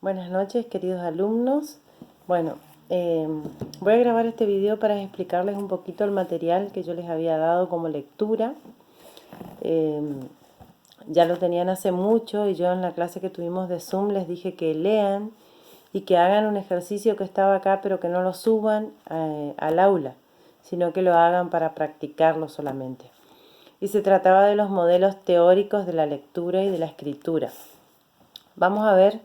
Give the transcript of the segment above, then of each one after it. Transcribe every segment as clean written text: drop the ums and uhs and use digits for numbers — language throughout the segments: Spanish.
Buenas noches, queridos alumnos. Bueno, voy a grabar este video para explicarles un poquito el material que yo les había dado como lectura. Ya lo tenían hace mucho y yo en la clase que tuvimos de Zoom les dije que lean y que hagan un ejercicio que estaba acá, pero que no lo suban al aula, sino que lo hagan para practicarlo solamente. Y se trataba de los modelos teóricos de la lectura y de la escritura. Vamos a ver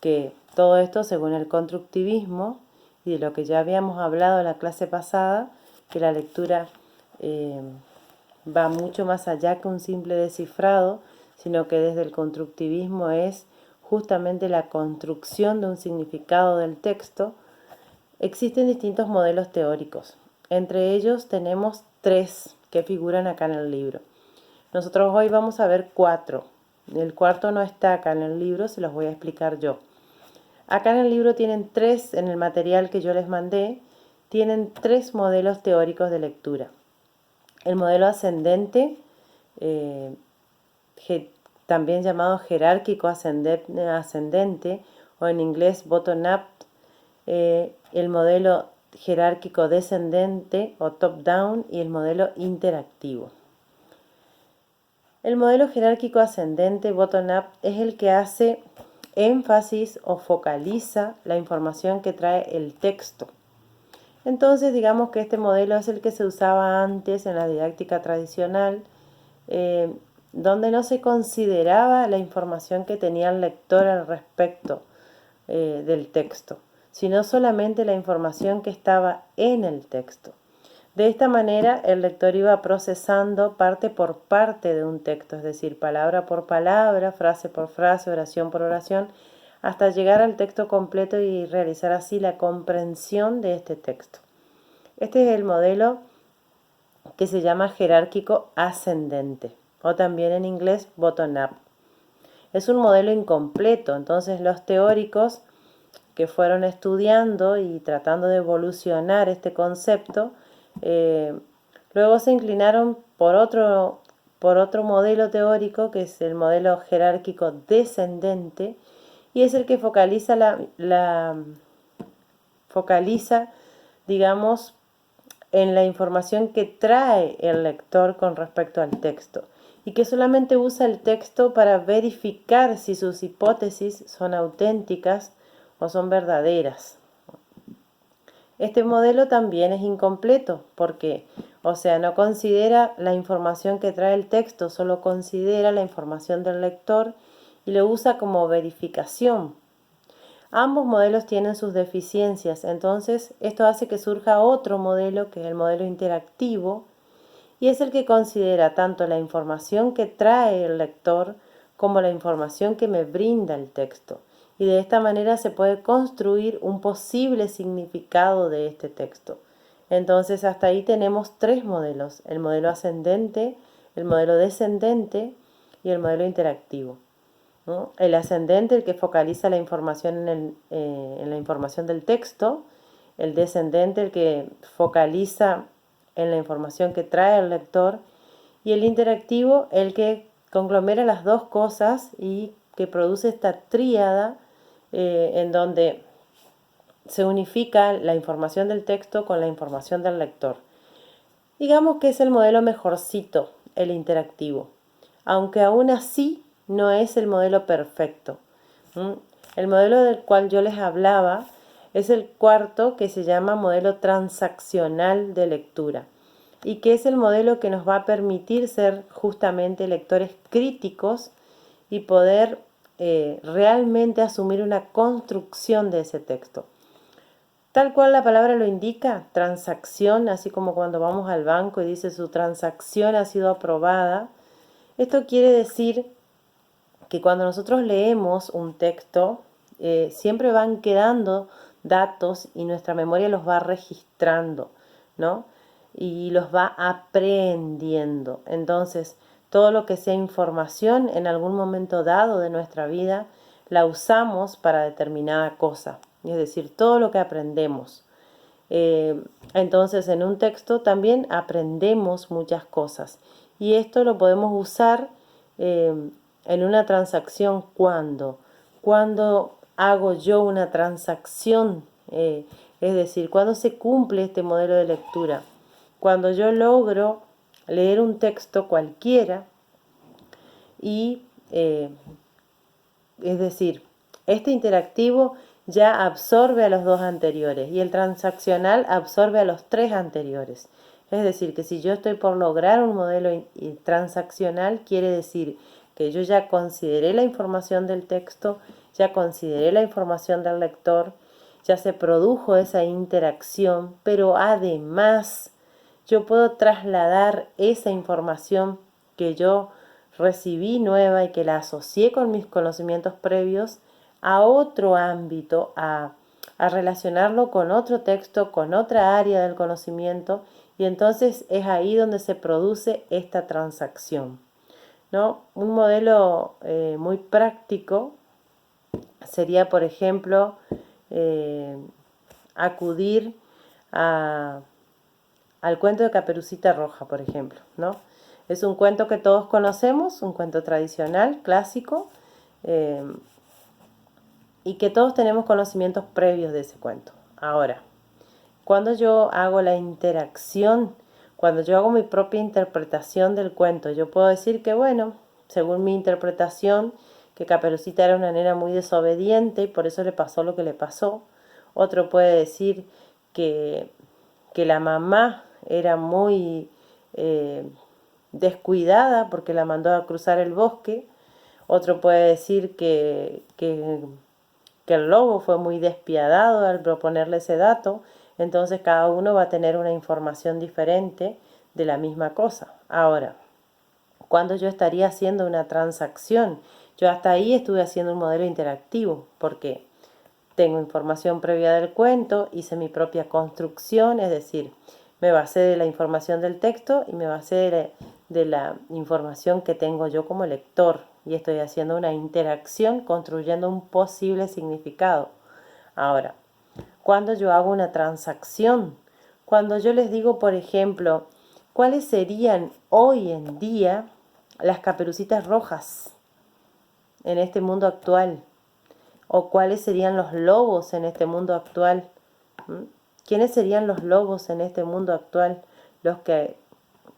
que todo esto según el constructivismo y de lo que ya habíamos hablado en la clase pasada, que la lectura va mucho más allá que un simple descifrado, sino que desde el constructivismo es justamente la construcción de un significado del texto. Existen distintos modelos teóricos. Entre ellos tenemos 3 que figuran acá en el libro. Nosotros hoy vamos a ver 4. El cuarto no está acá en el libro, se los voy a explicar yo. Acá en el libro tienen 3, en el material que yo les mandé, tienen 3 modelos teóricos de lectura. El modelo ascendente, también llamado jerárquico ascendente, o en inglés bottom-up, el modelo jerárquico descendente o top-down y el modelo interactivo. El modelo jerárquico ascendente, bottom-up, es el que hace énfasis o focaliza la información que trae el texto. Entonces, digamos que este modelo es el que se usaba antes en la didáctica tradicional, donde no se consideraba la información que tenía el lector al respecto del texto, sino solamente la información que estaba en el texto. De esta manera, el lector iba procesando parte por parte de un texto, es decir, palabra por palabra, frase por frase, oración por oración, hasta llegar al texto completo y realizar así la comprensión de este texto. Este es el modelo que se llama jerárquico ascendente, o también en inglés bottom-up. Es un modelo incompleto, entonces los teóricos que fueron estudiando y tratando de evolucionar este concepto, luego se inclinaron por otro modelo teórico, que es el modelo jerárquico descendente, y es el que focaliza, digamos, en la información que trae el lector con respecto al texto, y que solamente usa el texto para verificar si sus hipótesis son auténticas o son verdaderas. Este modelo también es incompleto porque, no considera la información que trae el texto, solo considera la información del lector y lo usa como verificación. Ambos modelos tienen sus deficiencias, entonces esto hace que surja otro modelo, que es el modelo interactivo, y es el que considera tanto la información que trae el lector como la información que me brinda el texto. Y de esta manera se puede construir un posible significado de este texto. Entonces hasta ahí tenemos 3 modelos, el modelo ascendente, el modelo descendente y el modelo interactivo, ¿no? El ascendente, el que focaliza la información en la información del texto, el descendente, el que focaliza en la información que trae el lector, y el interactivo, el que conglomera las dos cosas y que produce esta tríada en donde se unifica la información del texto con la información del lector. Digamos que es el modelo mejorcito, el interactivo, aunque aún así no es el modelo perfecto. El modelo del cual yo les hablaba es el cuarto, que se llama modelo transaccional de lectura, y que es el modelo que nos va a permitir ser justamente lectores críticos y poder realmente asumir una construcción de ese texto. Tal cual la palabra lo indica, transacción, así como cuando vamos al banco y dice su transacción ha sido aprobada. Esto quiere decir que cuando nosotros leemos un texto, siempre van quedando datos y nuestra memoria los va registrando, ¿no? Y los va aprendiendo. Entonces, todo lo que sea información en algún momento dado de nuestra vida, la usamos para determinada cosa. Es decir, todo lo que aprendemos. Entonces, en un texto también aprendemos muchas cosas. Y esto lo podemos usar en una transacción cuando hago yo una transacción? Es decir, ¿cuándo se cumple este modelo de lectura? Cuando yo logro leer un texto cualquiera y, es decir, este interactivo ya absorbe a los dos anteriores y el transaccional absorbe a los tres anteriores. Es decir, que si yo estoy por lograr un modelo transaccional, quiere decir que yo ya consideré la información del texto, ya consideré la información del lector, ya se produjo esa interacción, pero además yo puedo trasladar esa información que yo recibí nueva y que la asocié con mis conocimientos previos a otro ámbito, a relacionarlo con otro texto, con otra área del conocimiento, y entonces es ahí donde se produce esta transacción, ¿no? Un modelo muy práctico sería, por ejemplo, eh, acudir a, al cuento de Caperucita Roja, por ejemplo, ¿no? Es un cuento que todos conocemos, un cuento tradicional, clásico, eh, y que todos tenemos conocimientos previos de ese cuento. Ahora, cuando yo hago la interacción, cuando yo hago mi propia interpretación del cuento, yo puedo decir que, bueno, según mi interpretación, que Caperucita era una nena muy desobediente y por eso le pasó lo que le pasó. Otro puede decir que, que la mamá era muy descuidada porque la mandó a cruzar el bosque. Otro puede decir que el lobo fue muy despiadado al proponerle ese dato. Entonces cada uno va a tener una información diferente de la misma cosa. Ahora, ¿cuándo yo estaría haciendo una transacción? Yo hasta ahí estuve haciendo un modelo interactivo, porque tengo información previa del cuento, hice mi propia construcción, es decir, me basé de la información del texto y me basé de la información que tengo yo como lector. Y estoy haciendo una interacción construyendo un posible significado. Ahora, cuando yo hago una transacción, cuando yo les digo, por ejemplo, ¿cuáles serían hoy en día las caperucitas rojas en este mundo actual? ¿O cuáles serían los lobos en este mundo actual? ¿Mm? ¿Quiénes serían los lobos en este mundo actual? Los que,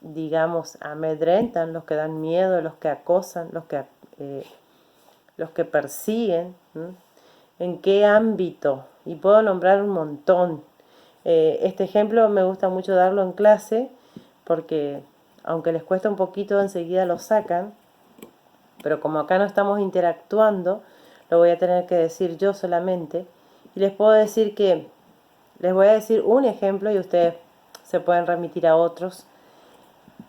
digamos, amedrentan, los que dan miedo, los que acosan, los que persiguen. ¿Mm? ¿En qué ámbito? Y puedo nombrar un montón. Este ejemplo me gusta mucho darlo en clase porque aunque les cuesta un poquito enseguida lo sacan, pero como acá no estamos interactuando, lo voy a tener que decir yo solamente. Y les puedo decir que, les voy a decir un ejemplo y ustedes se pueden remitir a otros.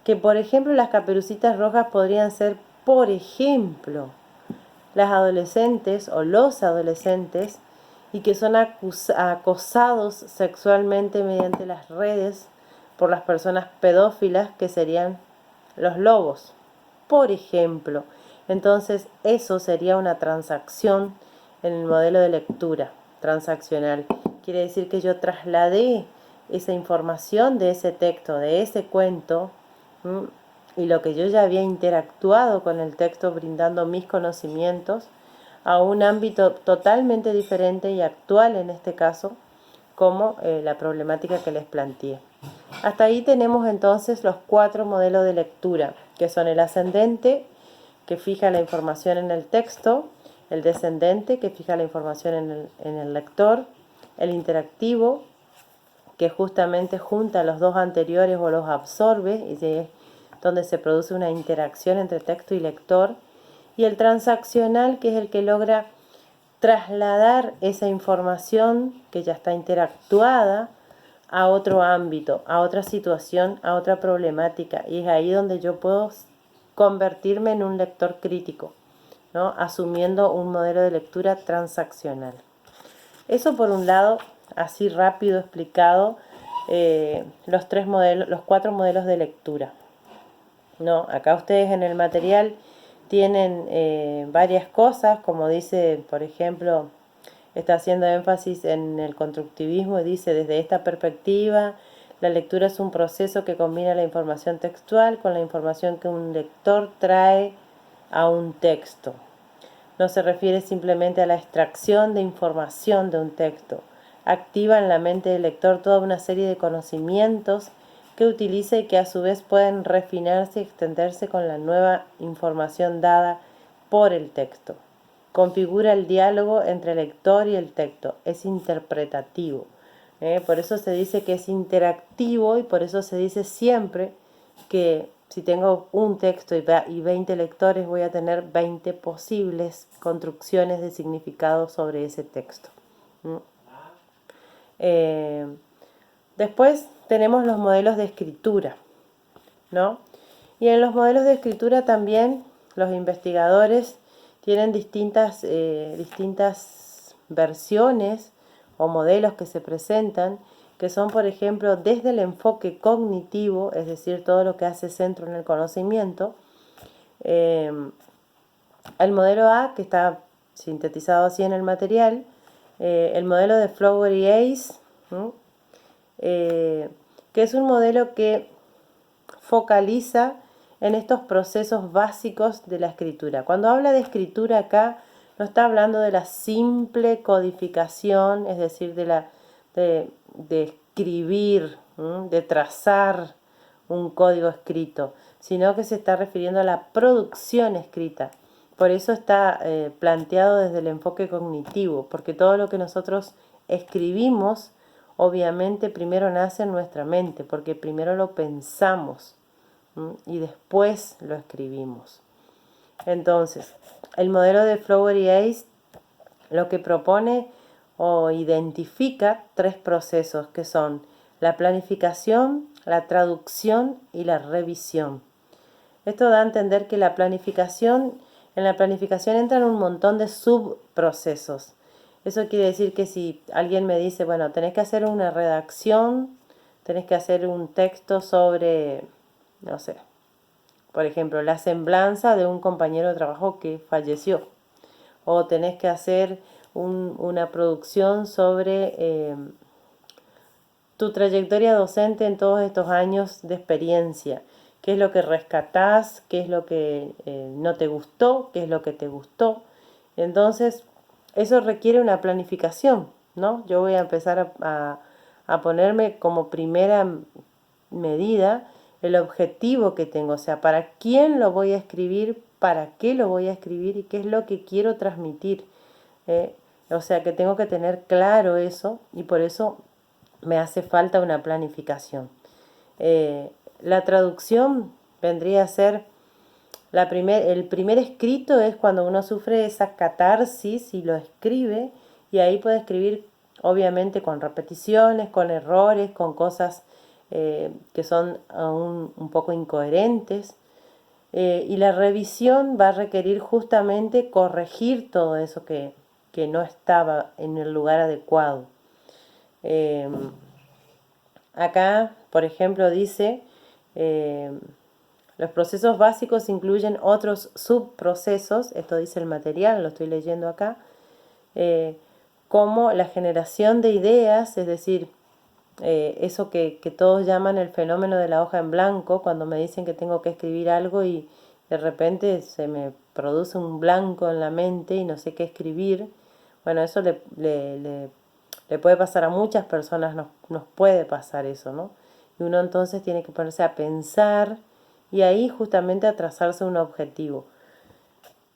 Que por ejemplo las caperucitas rojas podrían ser, por ejemplo, las adolescentes o los adolescentes y que son acosados sexualmente mediante las redes por las personas pedófilas que serían los lobos, por ejemplo. Entonces eso sería una transacción en el modelo de lectura transaccional. Quiere decir que yo trasladé esa información de ese texto, de ese cuento, y lo que yo ya había interactuado con el texto brindando mis conocimientos a un ámbito totalmente diferente y actual en este caso, como la problemática que les planteé. Hasta ahí tenemos entonces los 4 modelos de lectura, que son el ascendente, que fija la información en el texto, el descendente, que fija la información en el lector, el interactivo, que justamente junta los dos anteriores o los absorbe, y es donde se produce una interacción entre texto y lector, y el transaccional, que es el que logra trasladar esa información que ya está interactuada a otro ámbito, a otra situación, a otra problemática, y es ahí donde yo puedo convertirme en un lector crítico, ¿no? Asumiendo un modelo de lectura transaccional. Eso por un lado, así rápido explicado, los 4 modelos de lectura. No, acá ustedes en el material tienen varias cosas, como dice, por ejemplo, está haciendo énfasis en el constructivismo y dice, desde esta perspectiva, la lectura es un proceso que combina la información textual con la información que un lector trae a un texto. No se refiere simplemente a la extracción de información de un texto. Activa en la mente del lector toda una serie de conocimientos que utiliza y que a su vez pueden refinarse y extenderse con la nueva información dada por el texto. Configura el diálogo entre el lector y el texto. Es interpretativo. Por eso se dice que es interactivo y por eso se dice siempre que si tengo un texto y 20 lectores voy a tener 20 posibles construcciones de significado sobre ese texto. Después tenemos los modelos de escritura, ¿no? Y en los modelos de escritura también los investigadores tienen distintas versiones o modelos que se presentan, que son, por ejemplo, desde el enfoque cognitivo, es decir, todo lo que hace centro en el conocimiento. El modelo A, que está sintetizado así en el material, el modelo de Flower y Ace, que es un modelo que focaliza en estos procesos básicos de la escritura. Cuando habla de escritura acá, no está hablando de la simple codificación, es decir, de escribir, de trazar un código escrito, sino que se está refiriendo a la producción escrita. Por eso está planteado desde el enfoque cognitivo, porque todo lo que nosotros escribimos, obviamente primero nace en nuestra mente, porque primero lo pensamos y después lo escribimos. Entonces, el modelo de Flower y Ace lo que propone o identifica 3 procesos que son la planificación, la traducción y la revisión. Esto da a entender que en la planificación entran un montón de subprocesos. Eso quiere decir que si alguien me dice, bueno, tenés que hacer una redacción, tenés que hacer un texto sobre, no sé, por ejemplo, la semblanza de un compañero de trabajo que falleció. O tenés que hacer una producción sobre tu trayectoria docente en todos estos años de experiencia. ¿Qué es lo que rescatás? ¿Qué es lo que no te gustó? ¿Qué es lo que te gustó? Entonces, eso requiere una planificación, ¿no? Yo voy a empezar a ponerme como primera medida el objetivo que tengo, o sea, para quién lo voy a escribir, para qué lo voy a escribir y qué es lo que quiero transmitir. O sea, que tengo que tener claro eso y por eso me hace falta una planificación. La traducción vendría a ser el primer escrito es cuando uno sufre esa catarsis y lo escribe, y ahí puede escribir obviamente con repeticiones, con errores, con cosas que son aún un poco incoherentes. Y la revisión va a requerir justamente corregir todo eso que no estaba en el lugar adecuado. Acá, por ejemplo, dice, los procesos básicos incluyen otros subprocesos, esto dice el material, lo estoy leyendo acá, como la generación de ideas, es decir, eso que todos llaman el fenómeno de la hoja en blanco, cuando me dicen que tengo que escribir algo y de repente se me produce un blanco en la mente y no sé qué escribir. Bueno, eso le puede pasar a muchas personas, nos puede pasar eso, ¿no? Y uno entonces tiene que ponerse a pensar y ahí justamente a trazarse un objetivo.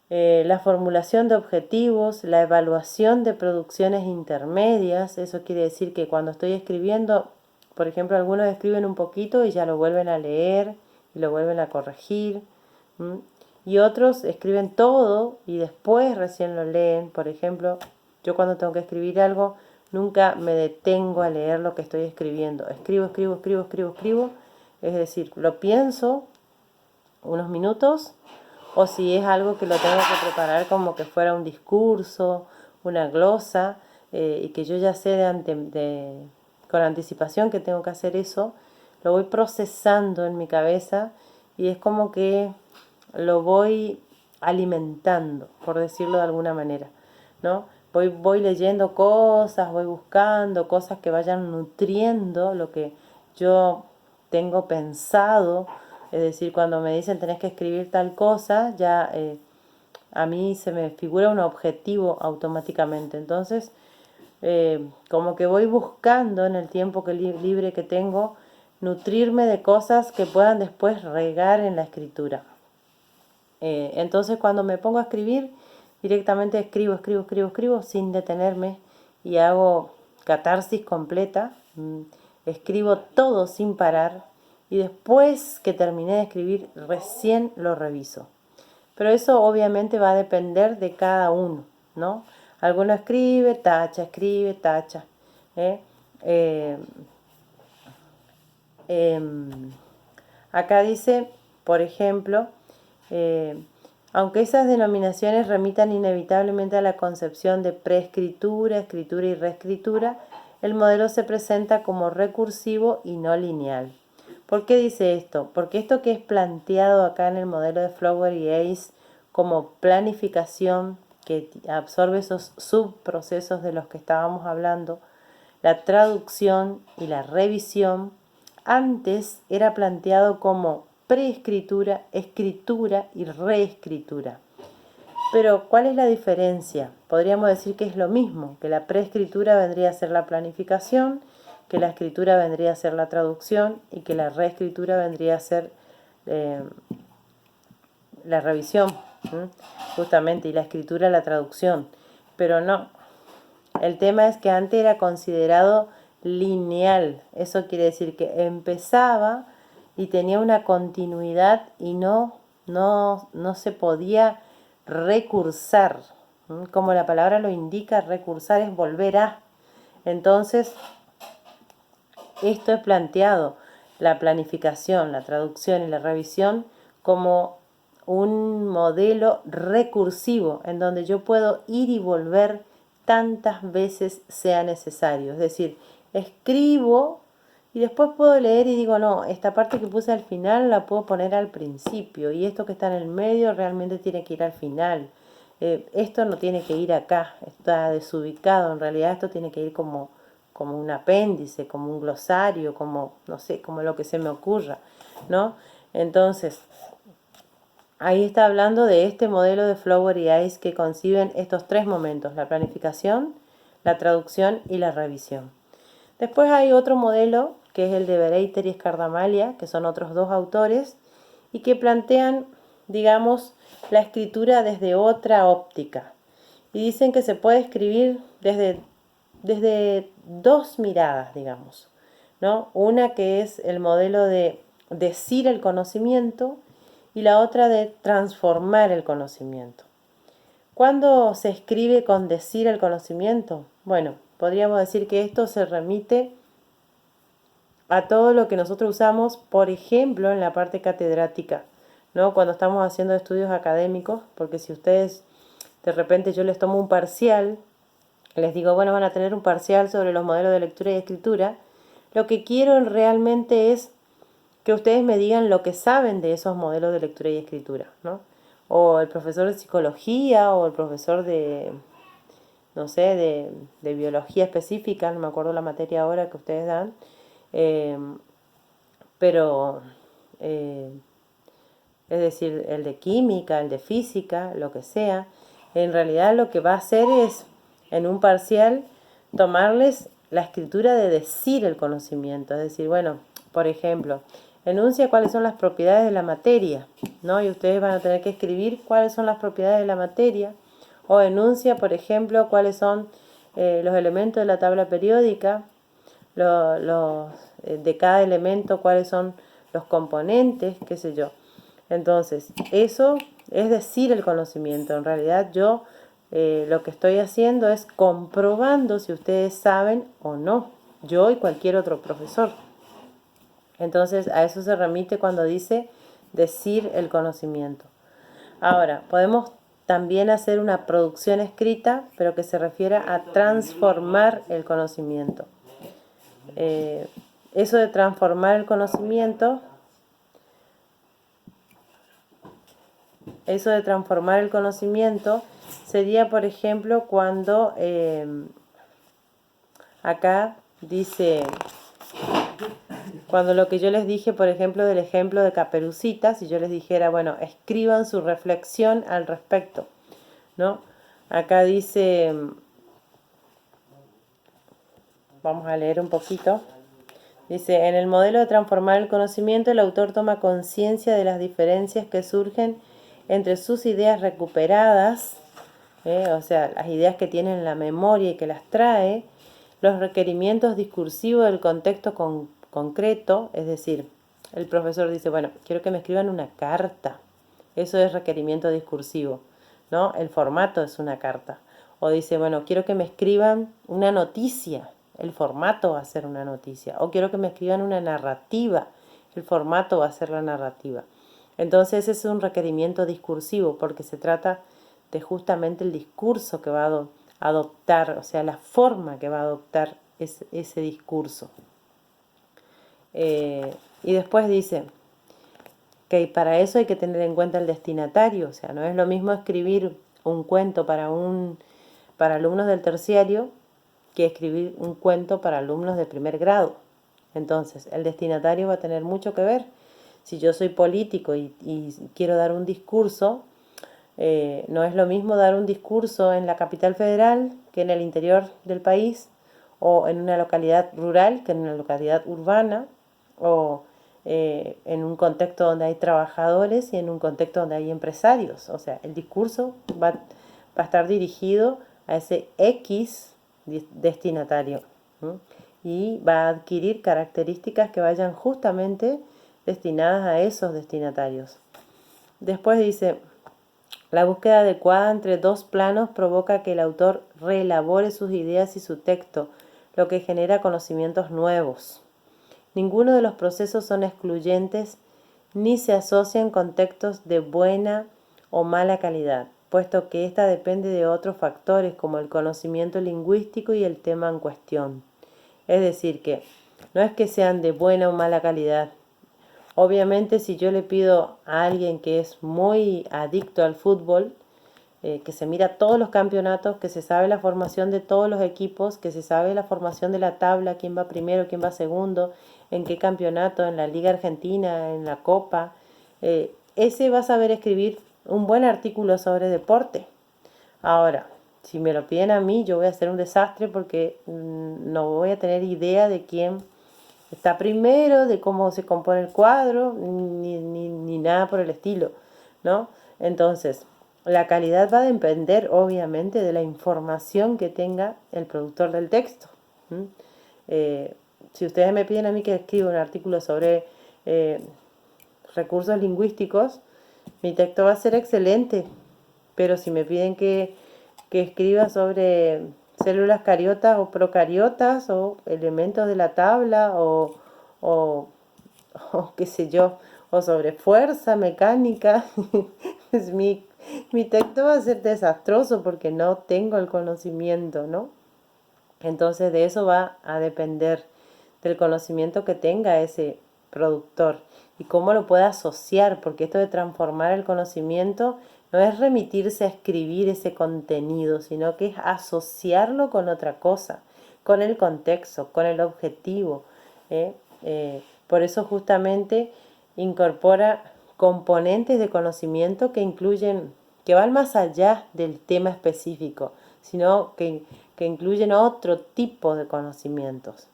La formulación de objetivos, la evaluación de producciones intermedias, eso quiere decir que cuando estoy escribiendo, por ejemplo, algunos escriben un poquito y ya lo vuelven a leer y lo vuelven a corregir, y otros escriben todo y después recién lo leen. Por ejemplo, yo cuando tengo que escribir algo, nunca me detengo a leer lo que estoy escribiendo. Escribo, es decir, lo pienso unos minutos, o si es algo que lo tengo que preparar como que fuera un discurso, una glosa, y que yo ya sé con anticipación que tengo que hacer eso, lo voy procesando en mi cabeza y es como que lo voy alimentando, por decirlo de alguna manera, ¿no? Voy leyendo cosas, voy buscando cosas que vayan nutriendo lo que yo tengo pensado. Es decir, cuando me dicen tenés que escribir tal cosa, ya a mí se me figura un objetivo automáticamente. Entonces, como que voy buscando en el tiempo libre que tengo, nutrirme de cosas que puedan después regar en la escritura. Entonces cuando me pongo a escribir, directamente escribo sin detenerme y hago catarsis completa. Escribo todo sin parar y después que terminé de escribir recién lo reviso. Pero eso obviamente va a depender de cada uno, ¿no? Alguno escribe, tacha, ¿eh? Eh, Acá dice, por ejemplo, aunque esas denominaciones remitan inevitablemente a la concepción de preescritura, escritura y reescritura, el modelo se presenta como recursivo y no lineal. ¿Por qué dice esto? Porque esto que es planteado acá en el modelo de Flower y Ace como planificación, que absorbe esos subprocesos de los que estábamos hablando, la traducción y la revisión, antes era planteado como preescritura, escritura y reescritura. Pero, ¿cuál es la diferencia? Podríamos decir que es lo mismo, que la preescritura vendría a ser la planificación, que la escritura vendría a ser la traducción y que la reescritura vendría a ser la revisión, justamente, y la escritura la traducción. Pero no, el tema es que antes era considerado lineal. Eso quiere decir que empezaba y tenía una continuidad y no se podía recursar. Como la palabra lo indica, recursar es volver a. Entonces, esto es planteado, la planificación, la traducción y la revisión, como un modelo recursivo en donde yo puedo ir y volver tantas veces sea necesario. Es decir, escribo y después puedo leer y digo, no, esta parte que puse al final la puedo poner al principio y esto que está en el medio realmente tiene que ir al final. Esto no tiene que ir acá, está desubicado, en realidad esto tiene que ir como un apéndice, como un glosario, como, no sé, como lo que se me ocurra, ¿no? Entonces, ahí está hablando de este modelo de Flower y Ace que conciben estos tres momentos, la planificación, la traducción y la revisión. Después hay otro modelo, que es el de Bereiter y Scardamalia, que son otros dos autores, y que plantean, digamos, la escritura desde otra óptica. Y dicen que se puede escribir desde dos miradas, digamos, ¿no? Una que es el modelo de decir el conocimiento y la otra de transformar el conocimiento. ¿Cuándo se escribe con decir el conocimiento? Bueno, podríamos decir que esto se remite a todo lo que nosotros usamos, por ejemplo, en la parte catedrática, ¿no? Cuando estamos haciendo estudios académicos, porque si ustedes, de repente yo les tomo un parcial, les digo, bueno, van a tener un parcial sobre los modelos de lectura y escritura, lo que quiero realmente es que ustedes me digan lo que saben de esos modelos de lectura y escritura, ¿no? O el profesor de psicología o el profesor de, no sé, de biología específica, no me acuerdo la materia ahora que ustedes dan, pero es decir, el de química, el de física, lo que sea, en realidad lo que va a hacer es, en un parcial, tomarles la escritura de decir el conocimiento, es decir, bueno, por ejemplo, enuncia cuáles son las propiedades de la materia, ¿no? Y ustedes van a tener que escribir cuáles son las propiedades de la materia, o enuncia, por ejemplo, cuáles son los elementos de la tabla periódica, de cada elemento, cuáles son los componentes, qué sé yo. Entonces, eso es decir el conocimiento. En realidad yo lo que estoy haciendo es comprobando si ustedes saben o no, yo y cualquier otro profesor. Entonces, a eso se remite cuando dice decir el conocimiento. Ahora, podemos también hacer una producción escrita, pero que se refiere a transformar el conocimiento. Eso de transformar el conocimiento, sería, por ejemplo, cuando acá dice, cuando lo que yo les dije, por ejemplo, del ejemplo de Caperucita, si yo les dijera, bueno, escriban su reflexión al respecto. ¿no? Acá dice, vamos a leer un poquito. Dice, en el modelo de transformar el conocimiento, el autor toma conciencia de las diferencias que surgen entre sus ideas recuperadas, o sea, las ideas que tiene en la memoria y que las trae, los requerimientos discursivos del contexto concreto, es decir, el profesor dice, bueno, quiero que me escriban una carta. Eso es requerimiento discursivo, ¿no? El formato es una carta. O dice, bueno, quiero que me escriban una noticia. El formato va a ser una noticia. O quiero que me escriban una narrativa. El formato va a ser la narrativa. Entonces ese es un requerimiento discursivo porque se trata de justamente el discurso que va a adoptar, o sea, la forma que va a adoptar ese discurso. Y después dice que para eso hay que tener en cuenta el destinatario, o sea, no es lo mismo escribir un cuento para alumnos del terciario que escribir un cuento para alumnos de primer grado. Entonces, el destinatario va a tener mucho que ver. Si yo soy político y quiero dar un discurso, no es lo mismo dar un discurso en la capital federal que en el interior del país, o en una localidad rural que en una localidad urbana, o en un contexto donde hay trabajadores y en un contexto donde hay empresarios. O sea, el discurso va a estar dirigido a ese X destinatario, ¿no? Y va a adquirir características que vayan justamente destinadas a esos destinatarios. Después dice, la búsqueda adecuada entre dos planos provoca que el autor reelabore sus ideas y su texto, lo que genera conocimientos nuevos. Ninguno de los procesos son excluyentes ni se asocian con textos de buena o mala calidad, puesto que ésta depende de otros factores como el conocimiento lingüístico y el tema en cuestión. Es decir, que no es que sean de buena o mala calidad. Obviamente, si yo le pido a alguien que es muy adicto al fútbol, que se mira todos los campeonatos, que se sabe la formación de todos los equipos, que se sabe la formación de la tabla, quién va primero, quién va segundo, en qué campeonato, en la Liga Argentina, en la Copa, ese va a saber escribir un buen artículo sobre deporte. Ahora, si me lo piden a mí, yo voy a hacer un desastre porque no voy a tener idea de quién está primero, de cómo se compone el cuadro, ni nada por el estilo, ¿no? Entonces, la calidad va a depender, obviamente, de la información que tenga el productor del texto. Si ustedes me piden a mí que escriba un artículo sobre recursos lingüísticos, mi texto va a ser excelente, pero si me piden que escriba sobre células cariotas o procariotas o elementos de la tabla o, o qué sé yo, o sobre fuerza mecánica, pues mi texto va a ser desastroso porque no tengo el conocimiento, ¿no? Entonces de eso va a depender del conocimiento que tenga ese productor y cómo lo pueda asociar, porque esto de transformar el conocimiento no es remitirse a escribir ese contenido, sino que es asociarlo con otra cosa, con el contexto, con el objetivo. Por eso justamente incorpora componentes de conocimiento que incluyen, que van más allá del tema específico, sino que incluyen otro tipo de conocimientos,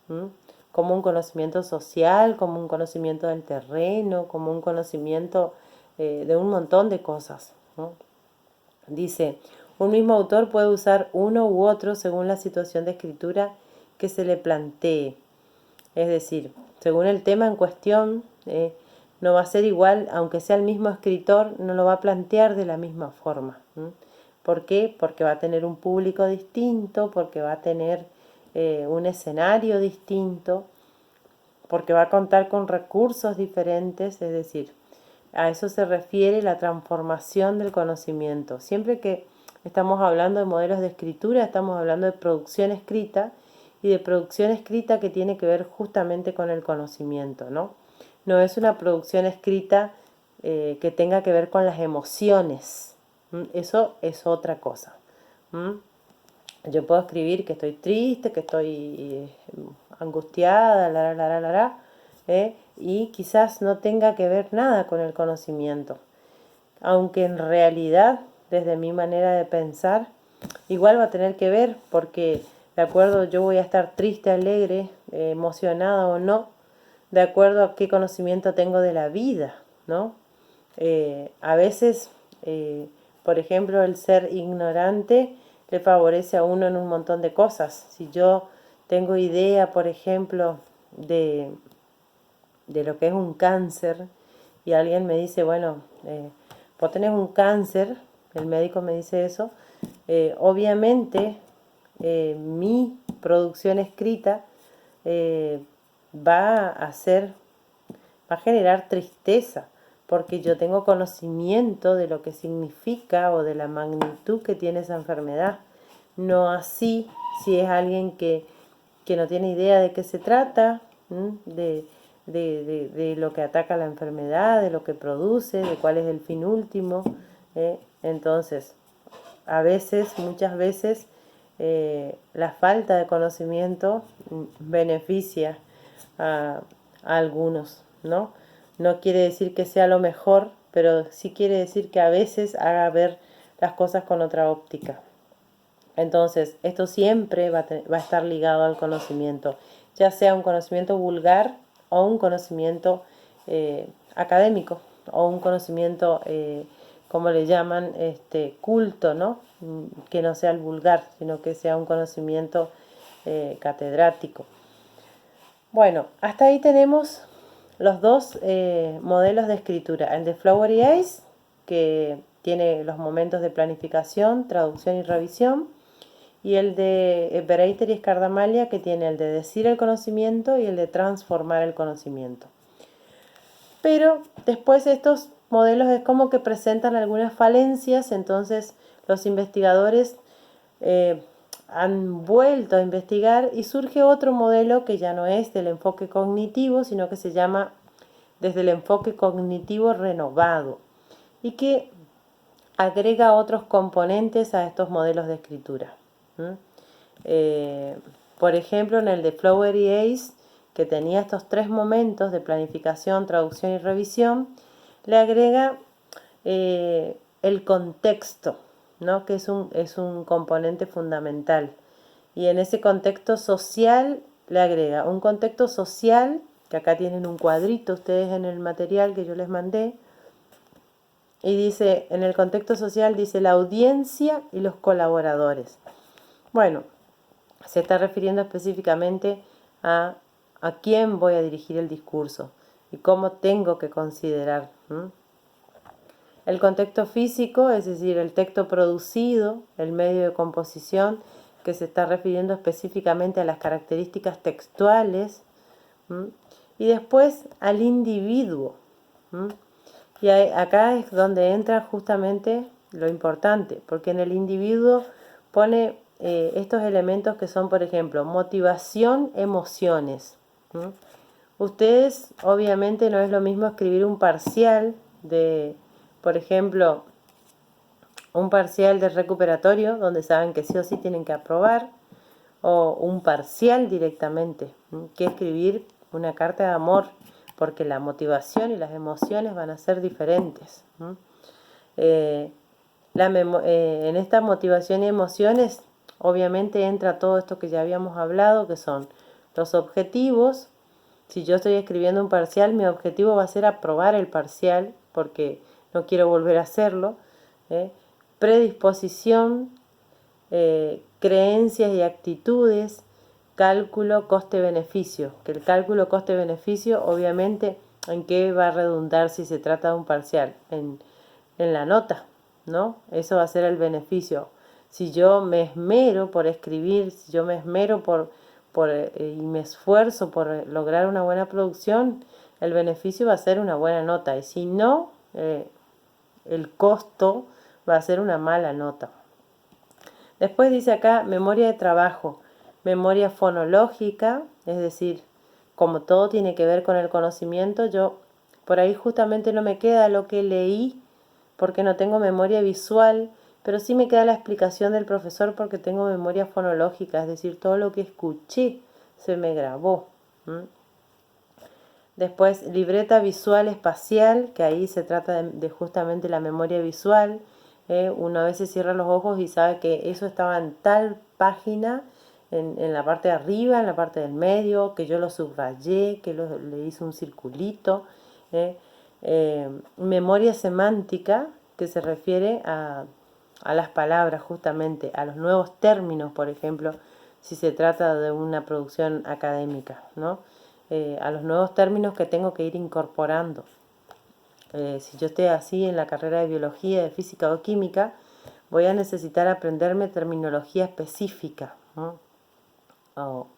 como un conocimiento social, como un conocimiento del terreno, como un conocimiento de un montón de cosas, ¿no? Dice, un mismo autor puede usar uno u otro según la situación de escritura que se le plantee. Es decir, según el tema en cuestión, no va a ser igual, aunque sea el mismo escritor, no lo va a plantear de la misma forma. ¿Por qué? Porque va a tener un público distinto, porque va a tener un escenario distinto, porque va a contar con recursos diferentes, es decir, a eso se refiere la transformación del conocimiento. Siempre que estamos hablando de modelos de escritura, estamos hablando de producción escrita y de producción escrita que tiene que ver justamente con el conocimiento, ¿no? No es una producción escrita que tenga que ver con las emociones. Eso es otra cosa. Yo puedo escribir que estoy triste, que estoy angustiada, y quizás no tenga que ver nada con el conocimiento. Aunque en realidad desde mi manera de pensar, igual va a tener que ver porque, de acuerdo, yo voy a estar triste, alegre, emocionada o no, de acuerdo a qué conocimiento tengo de la vida, ¿no? A veces, por ejemplo, el ser ignorante le favorece a uno en un montón de cosas. Si yo tengo idea, por ejemplo, de lo que es un cáncer y alguien me dice, bueno, vos tenés un cáncer, el médico me dice eso, obviamente mi producción escrita eh, va a ser, va a generar tristeza, porque yo tengo conocimiento de lo que significa o de la magnitud que tiene esa enfermedad. No así si es alguien que no tiene idea de qué se trata, de lo que ataca la enfermedad, de lo que produce, de cuál es el fin último. Entonces, a veces, muchas veces, la falta de conocimiento beneficia a algunos, ¿no? No quiere decir que sea lo mejor, pero sí quiere decir que a veces haga ver las cosas con otra óptica. Entonces, esto siempre va a estar ligado al conocimiento, ya sea un conocimiento vulgar o un conocimiento académico o un conocimiento, como le llaman, culto, ¿no? Que no sea el vulgar, sino que sea un conocimiento catedrático. Bueno, hasta ahí tenemos los dos modelos de escritura, el de Flowery Ace, que tiene los momentos de planificación, traducción y revisión, y el de Bereiter y Escardamalia, que tiene el de decir el conocimiento y el de transformar el conocimiento. Pero después estos modelos es como que presentan algunas falencias, entonces los investigadores han vuelto a investigar y surge otro modelo que ya no es del enfoque cognitivo, sino que se llama desde el enfoque cognitivo renovado y que agrega otros componentes a estos modelos de escritura. Por ejemplo, en el de Flowery Ace, que tenía estos tres momentos de planificación, traducción y revisión, le agrega el contexto, ¿no? Que es un componente fundamental. Y en ese contexto social le agrega un contexto social, que acá tienen un cuadrito ustedes en el material que yo les mandé, y dice, en el contexto social dice la audiencia y los colaboradores. Bueno, se está refiriendo específicamente a quién voy a dirigir el discurso y cómo tengo que considerar. El contexto físico, es decir, el texto producido, el medio de composición, que se está refiriendo específicamente a las características textuales, y después al individuo. Y acá es donde entra justamente lo importante, porque en el individuo pone estos elementos que son, por ejemplo, motivación, emociones. Ustedes, obviamente, no es lo mismo escribir un parcial de, por ejemplo, un parcial de recuperatorio, donde saben que sí o sí tienen que aprobar, o un parcial directamente, que escribir una carta de amor, porque la motivación y las emociones van a ser diferentes. En esta motivación y emociones, obviamente entra todo esto que ya habíamos hablado, que son los objetivos. Si yo estoy escribiendo un parcial, mi objetivo va a ser aprobar el parcial, porque no quiero volver a hacerlo. Predisposición, creencias y actitudes, cálculo coste-beneficio, que el cálculo coste-beneficio obviamente en qué va a redundar si se trata de un parcial, en la nota, ¿no? Eso va a ser el beneficio. Si yo me esmero por escribir, si yo me esmero y me esfuerzo por lograr una buena producción, el beneficio va a ser una buena nota, y si no, el costo va a ser una mala nota. Después dice acá memoria de trabajo, memoria fonológica, es decir, como todo tiene que ver con el conocimiento, yo por ahí justamente no me queda lo que leí porque no tengo memoria visual, pero sí me queda la explicación del profesor porque tengo memoria fonológica, es decir, todo lo que escuché se me grabó. Después, libreta visual espacial, que ahí se trata de justamente la memoria visual, Uno a veces cierra los ojos y sabe que eso estaba en tal página, en la parte de arriba, en la parte del medio, que yo lo subrayé, que le hice un circulito. ¿eh? Memoria semántica, que se refiere a las palabras justamente, a los nuevos términos, por ejemplo, si se trata de una producción académica, ¿no? A los nuevos términos que tengo que ir incorporando. Si yo estoy así en la carrera de biología, de física o química, voy a necesitar aprenderme terminología específica, ¿no?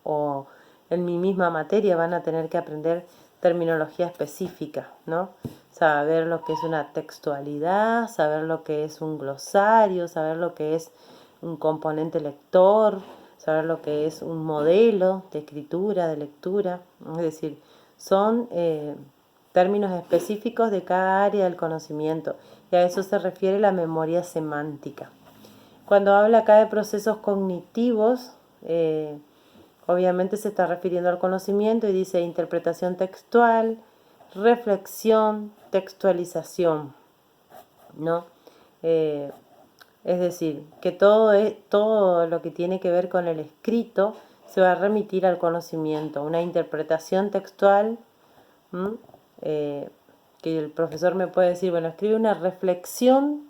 O en mi misma materia van a tener que aprender terminología específica, ¿no? Saber lo que es una textualidad, saber lo que es un glosario, saber lo que es un componente lector, saber lo que es un modelo de escritura, de lectura. Es decir, son términos específicos de cada área del conocimiento, y a eso se refiere la memoria semántica. Cuando habla acá de procesos cognitivos, obviamente se está refiriendo al conocimiento y dice interpretación textual, reflexión, textualización, ¿no? Es decir, que todo lo que tiene que ver con el escrito se va a remitir al conocimiento, una interpretación textual, que el profesor me puede decir, bueno, escribe una reflexión